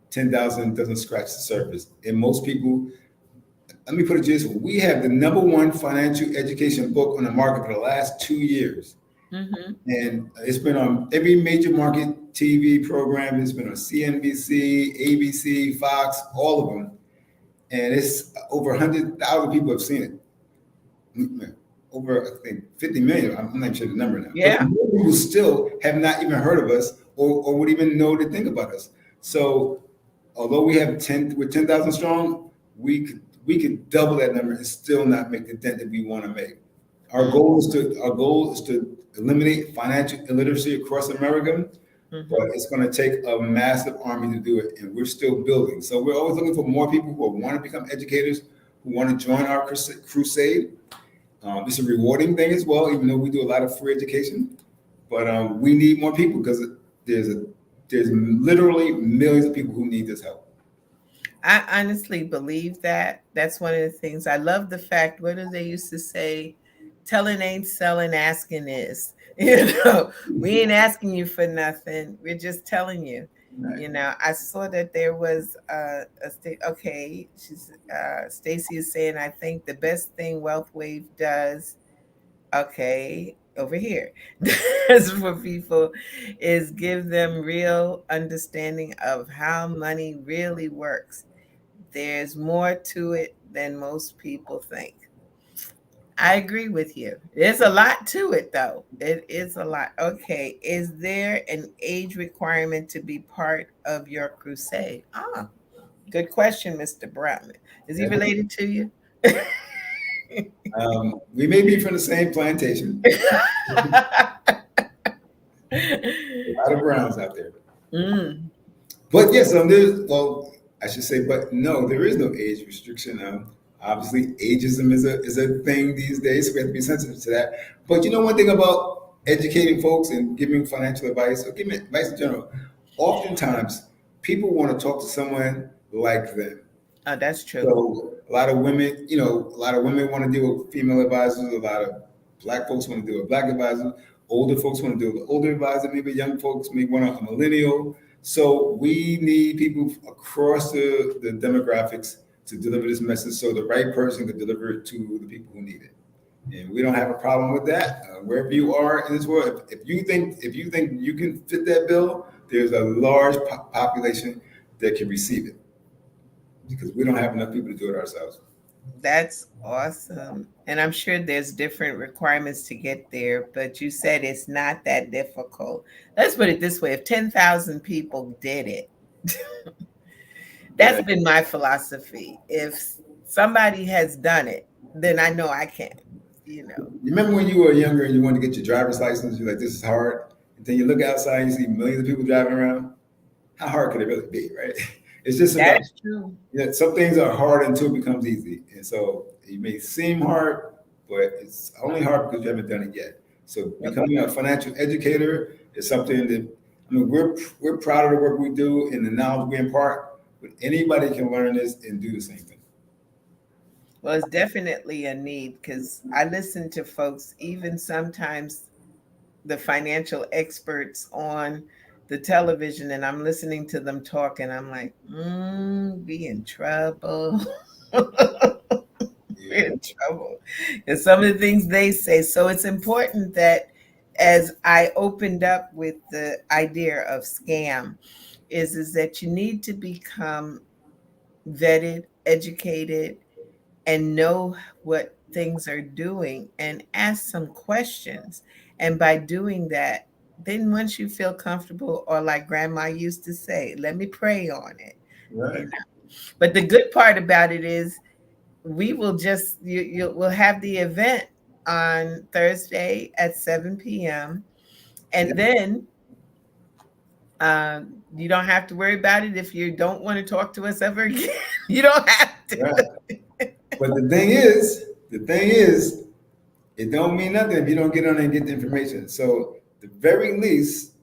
Speaker 5: 10,000 doesn't scratch the surface. And most people. Let me put it this way. We have the #1 financial education book on the market for the last 2 years. Mm-hmm. And it's been on every major market TV program. It's been on CNBC, ABC, Fox, all of them. And it's over 100,000 people have seen it. Over, I think, 50 million. I'm not sure the number now.
Speaker 2: Yeah.
Speaker 5: But people still have not even heard of us or would even know to think about us. So although we're 10,000 strong, we could double that number and still not make the dent that we want to make. Our goal is to eliminate financial illiteracy across America, mm-hmm. but it's going to take a massive army to do it, and we're still building. So we're always looking for more people who want to become educators, who want to join our crusade. It's a rewarding thing as well, even though we do a lot of free education. But we need more people because there's literally millions of people who need this help.
Speaker 2: I honestly believe that. That's one of the things. I love the fact, what do they used to say? Telling ain't selling, asking is. We ain't asking you for nothing. We're just telling you. Right. I saw that there was Stacy is saying, I think the best thing Wealth Wave does, over here, does for people is give them real understanding of how money really works. There's more to it than most people think. I agree with you. There's a lot to it, though. It is a lot. Okay. Is there an age requirement to be part of your crusade? Good question, Mr. Brown. Is he related to you?
Speaker 5: We may be from the same plantation. A lot of Browns out there. Mm. But yes, I should say, but no, there is no age restriction. Obviously, ageism is a thing these days, so we have to be sensitive to that. But one thing about educating folks and giving financial advice, or giving advice in general, oftentimes people want to talk to someone like them.
Speaker 2: Oh, that's true.
Speaker 5: So a lot of women, want to deal with female advisors. A lot of Black folks want to deal with Black advisors. Older folks want to deal with older advisors. Maybe young folks may want a millennial. So we need people across the demographics to deliver this message so the right person can deliver it to the people who need it. And we don't have a problem with that. Wherever you are in this world, if you think you can fit that bill, there's a large population that can receive it because we don't have enough people to do it ourselves.
Speaker 2: That's awesome. And I'm sure there's different requirements to get there, but you said it's not that difficult. Let's put it this way, if 10,000 people did it, that's been my philosophy. If somebody has done it, then I know I can, you know.
Speaker 5: You remember when you were younger and you wanted to get your driver's license, you're like, this is hard. And then you look outside and you see millions of people driving around. How hard could it really be, right? It's just about,
Speaker 2: That's true.
Speaker 5: some things are hard until it becomes easy. And so it may seem hard, but it's only hard because you haven't done it yet. So becoming a financial educator is something that, I mean, we're proud of the work we do and the knowledge we impart, but anybody can learn this and do the same thing.
Speaker 2: Well, it's definitely a need because I listen to folks, even sometimes the financial experts on the television, and I'm listening to them talk, and I'm like, be in trouble. We're in trouble. And some of the things they say. So it's important that as I opened up with the idea of scam, is that you need to become vetted, educated, and know what things are doing and ask some questions. And by doing that, then once you feel comfortable, or like grandma used to say, let me pray on it.
Speaker 5: Right.
Speaker 2: You know? But the good part about it is we will just, we'll have the event on Thursday at 7 p.m. And then you don't have to worry about it if you don't want to talk to us ever again. You don't have to.
Speaker 5: Right. But the thing is, it don't mean nothing if you don't get on there and get the information. So the very least,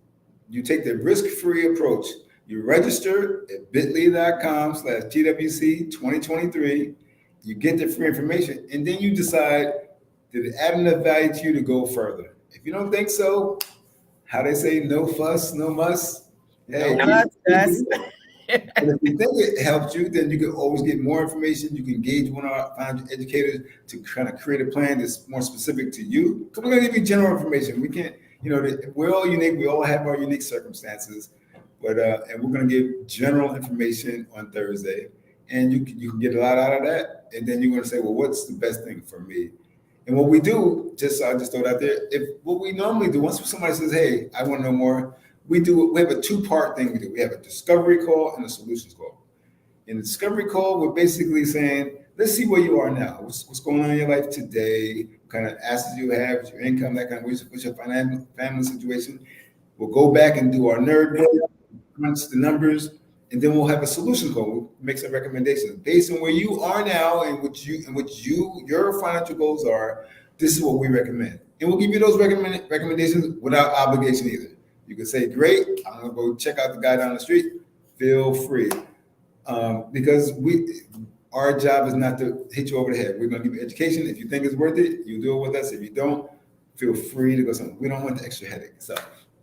Speaker 5: you take the risk-free approach. You register at bit.ly.com/TWC2023. You get the free information, and then you decide, did it add enough value to you to go further? If you don't think so, how they say, no fuss, no muss. Hey, and if you think it helps you, then you can always get more information. You can engage one of our financial educators to kind of create a plan that's more specific to you. Because we're going to give you general information. We can't, we're all unique. We all have our unique circumstances. But and we're going to give general information on Thursday. And you can get a lot out of that. And then you're going to say, well, what's the best thing for me? And what we do, I'll just throw it out there. What we normally do, once somebody says, hey, I want to know more, we have a two-part thing we do. We have a discovery call and a solutions call. In the discovery call, we're basically saying, let's see where you are now. What's going on in your life today? What kind of assets you have, what's your income, that kind of, what's your family situation. We'll go back and do our nerd work, crunch the numbers, and then we'll have a solution call. We'll make some recommendations based on where you are now and what your financial goals are. This is what we recommend, and we'll give you those recommendations without obligation either. You can say, great, I'm gonna go check out the guy down the street. Feel free. Because our job is not to hit you over the head. We're gonna give you education. If you think it's worth it, you do it with us. If you don't, feel free to go somewhere. We don't want the extra headache.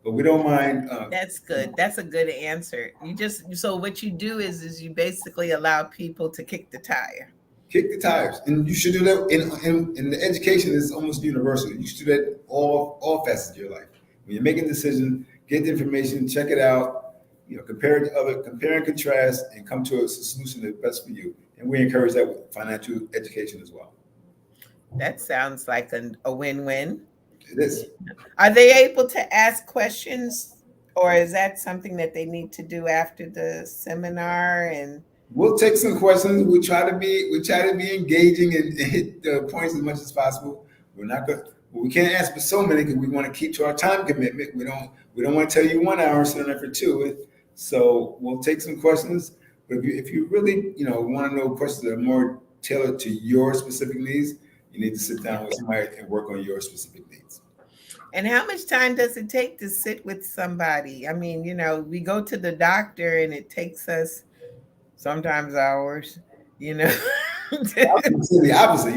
Speaker 5: But we don't mind.
Speaker 2: That's good. That's a good answer. So what you do is you basically allow people to kick the tire.
Speaker 5: Kick the tires, and you should do that in the education is almost universal. You should do that all facets of your life. When you're making decisions, get the information, check it out, compare it to compare and contrast, and come to a solution that's best for you. And we encourage that with financial education as well.
Speaker 2: That sounds like a win-win.
Speaker 5: It is.
Speaker 2: Are they able to ask questions, or is that something that they need to do after the seminar? And
Speaker 5: we'll take some questions. We try to be engaging and hit the points as much as possible. We can't ask for so many because we want to keep to our time commitment. We don't want to tell you 1 hour and sit there for 2. So we'll take some questions. But if you really want to know questions that are more tailored to your specific needs, you need to sit down with somebody and work on your specific needs.
Speaker 2: And how much time does it take to sit with somebody? I mean, we go to the doctor and it takes us sometimes hours.
Speaker 5: It's the opposite.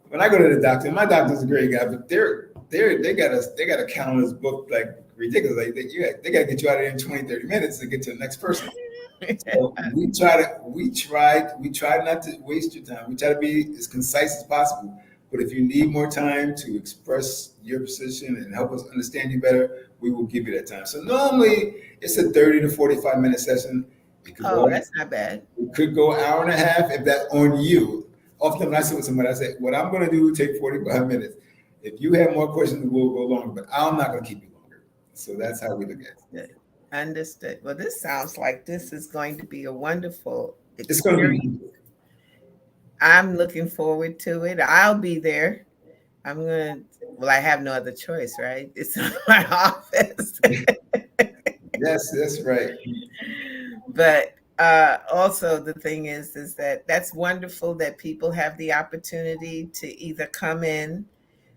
Speaker 5: When I go to the doctor, my doctor's a great guy, but they got a calendar's booked like ridiculous. Like they got to get you out of there in 20, 30 minutes to get to the next person. So we try not to waste your time. We try to be as concise as possible. But if you need more time to express your position and help us understand you better, we will give you that time. So normally it's a 30 to 45-minute session. It could
Speaker 2: Oh,
Speaker 5: go
Speaker 2: that's not bad.
Speaker 5: it could go an hour and a half if that's on you. Often when I sit with somebody, I say, what I'm going to do take 45 minutes. If you have more questions, we'll go longer, but I'm not going to keep you longer. So that's how we look at it.
Speaker 2: Good. Understood. Well, this sounds like this is going to be a wonderful
Speaker 5: It's going to
Speaker 2: experience.
Speaker 5: be
Speaker 2: I'm looking forward to it. I'll be there. I'm gonna. Well, I have no other choice, right? It's my office.
Speaker 5: yes, that's right.
Speaker 2: But also the thing is that that's wonderful that people have the opportunity to either come in,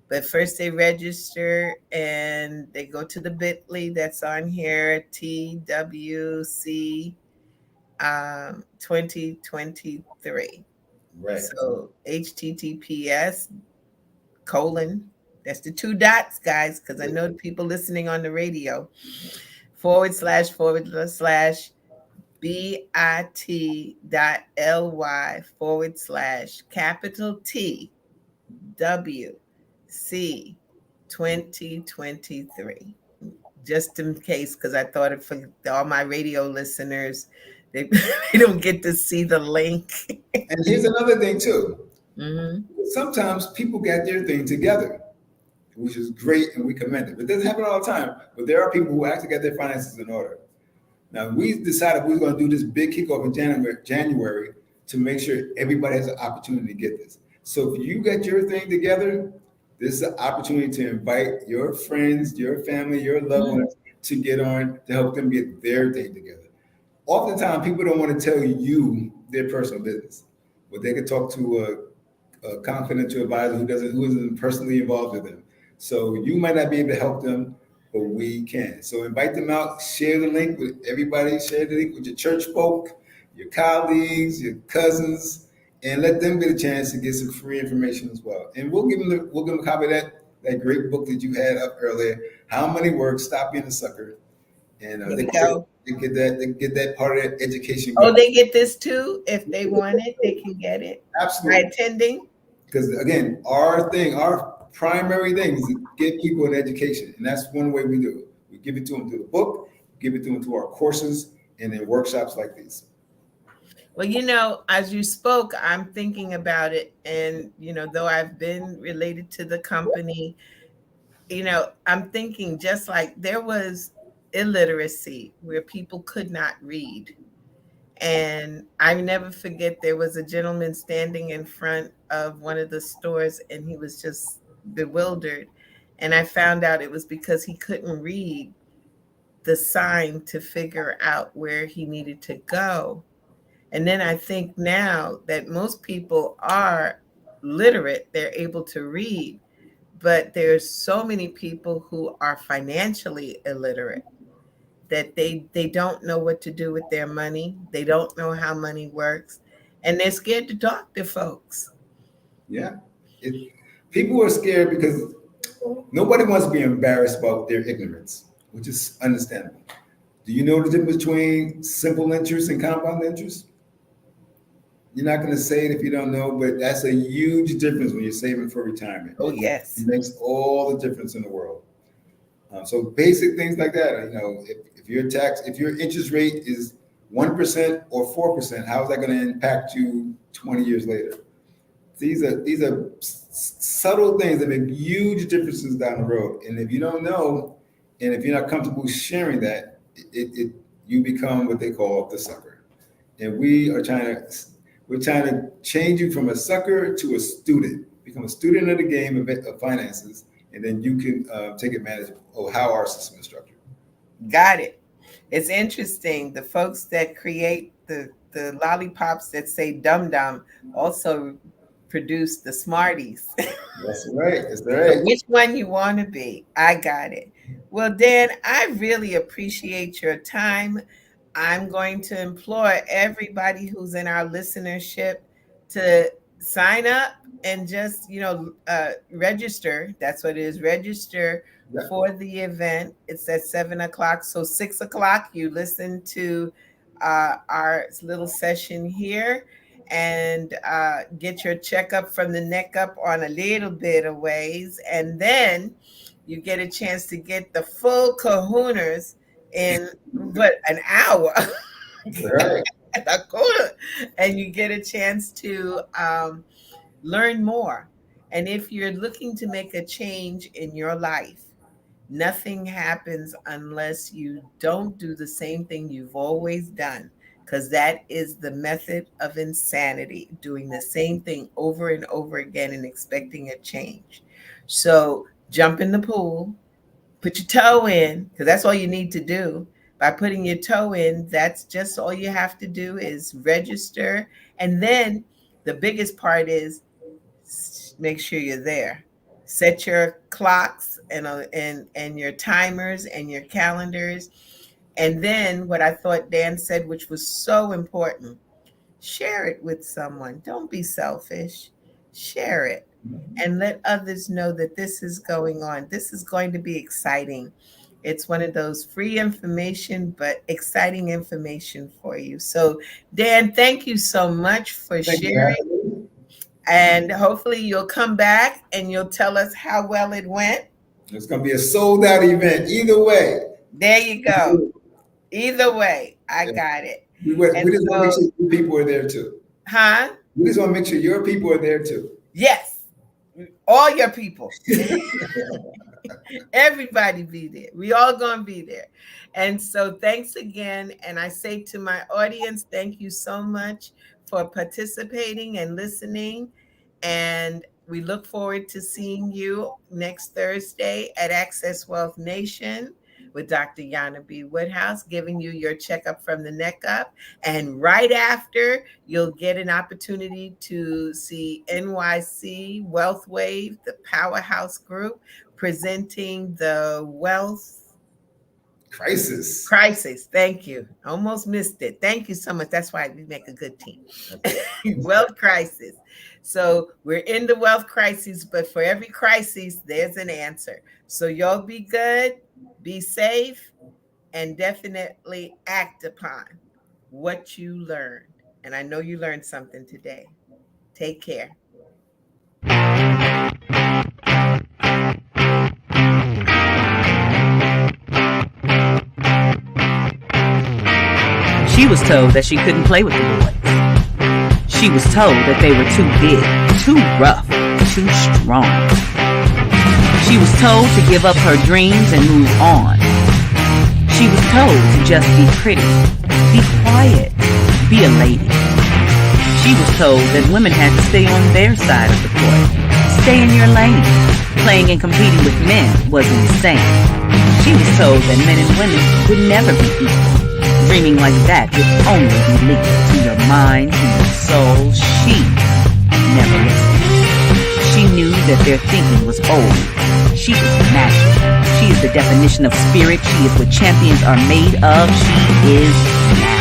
Speaker 2: but first they register and they go to the bit.ly that's on here, TWC 2023.
Speaker 5: Right.
Speaker 2: So HTTPS colon, that's the two dots, guys, because I know the people listening on the radio, // bit.ly/T WC 2023. Just in case, because I thought it for all my radio listeners, they, they don't get to see the link.
Speaker 5: And here's another thing too.
Speaker 2: Mm-hmm.
Speaker 5: Sometimes people get their thing together, which is great and we commend it. It doesn't happen all the time, but there are people who actually get their finances in order. Now, we decided we were going to do this big kickoff in January to make sure everybody has an opportunity to get this. So if you get your thing together, this is an opportunity to invite your friends, your family, your loved ones to get on to help them get their thing together. Oftentimes, people don't want to tell you their personal business, but they can talk to a confidential advisor who isn't personally involved with them. So you might not be able to help them, but we can. So invite them out, share the link with everybody, share the link with your church folk, your colleagues, your cousins, and let them get a chance to get some free information as well. And we'll give them a copy of that great book that you had up earlier, How Money Works, Stop Being a Sucker. And they get that part of their education.
Speaker 2: Oh, they get this too. If they want it, they can get it.
Speaker 5: Absolutely.
Speaker 2: By attending.
Speaker 5: Because again, our primary thing is to get people an education. And that's one way we do it. We give it to them through the book, give it to them through our courses, and then workshops like these.
Speaker 2: Well, as you spoke, I'm thinking about it. And, though I've been related to the company, I'm thinking just like there was illiteracy where people could not read. And I never forget, there was a gentleman standing in front of one of the stores and he was just bewildered. And I found out it was because he couldn't read the sign to figure out where he needed to go. And then I think now that most people are literate, they're able to read, but there's so many people who are financially illiterate that they don't know what to do with their money. They don't know how money works, and they're scared to talk to folks.
Speaker 5: Yeah. People are scared because nobody wants to be embarrassed about their ignorance, which is understandable. Do you know the difference between simple interest and compound interest? You're not going to say it if you don't know, but that's a huge difference when you're saving for retirement.
Speaker 2: Oh, yes.
Speaker 5: It makes all the difference in the world. So basic things like that, if your interest rate is 1% or 4%, how is that going to impact you 20 years later? These are subtle things that make huge differences down the road. And if you don't know, and if you're not comfortable sharing that, you become what they call the sucker. And we're trying to change you from a sucker to a student. Become a student of the game of finances, and then you can take advantage of how our system is structured.
Speaker 2: Got it. It's interesting. The folks that create the lollipops that say dum dum also produce the Smarties.
Speaker 5: That's right. That's right.
Speaker 2: So which one you want to be? I got it. Well, Dan, I really appreciate your time. I'm going to implore everybody who's in our listenership to sign up and just, register. That's what it is. Register for the event. It's at 7 o'clock. So 6 o'clock, you listen to our little session here and get your checkup from the neck up on a little bit of ways. And then you get a chance to get the full kahunas in an hour.
Speaker 5: Right.
Speaker 2: And you get a chance to learn more. And if you're looking to make a change in your life, nothing happens unless you don't do the same thing you've always done, because that is the method of insanity, doing the same thing over and over again and expecting a change. So jump in the pool, put your toe in, because that's all you need to do. By putting your toe in, that's just all you have to do is register. And then the biggest part is make sure you're there. Set your clocks and your timers and your calendars. And then what I thought Dan said, which was so important, share it with someone. Don't be selfish. Share it and let others know that this is going on. This is going to be exciting. It's one of those free information, but exciting information for you. So, Dan, thank you so much for sharing. And hopefully you'll come back and you'll tell us how well it went.
Speaker 5: It's going to be a sold out event either way.
Speaker 2: There you go. Either way, I got it.
Speaker 5: We just want to make sure your people are there too.
Speaker 2: Huh?
Speaker 5: We just want to make sure your people are there too.
Speaker 2: Yes. All your people. Everybody be there. We all gonna be there. And so thanks again. And I say to my audience, thank you so much for participating and listening. And we look forward to seeing you next Thursday at Access Wealth Nation with Dr. Jana B. Woodhouse, giving you your checkup from the neck up. And right after, you'll get an opportunity to see NYC Wealth Wave, the powerhouse group, presenting the Wealth
Speaker 5: Crisis.
Speaker 2: Thank you. Almost missed it. Thank you so much. That's why we make a good team. Wealth Crisis. So we're in the wealth crisis, but for every crisis, there's an answer. So y'all be good, be safe, and definitely act upon what you learned. And I know you learned something today. Take care.
Speaker 4: She was told that she couldn't play with the boys. She was told that they were too big, too rough, too strong. She was told to give up her dreams and move on. She was told to just be pretty, be quiet, be a lady. She was told that women had to stay on their side of the court, stay in your lane. Playing and competing with men was insane. She was told that men and women would never be equal. Dreaming like that would only be linked to your mind, to your soul. She never listened. She knew that their thinking was old. She was magic. She is the definition of spirit. She is what champions are made of. She is magic.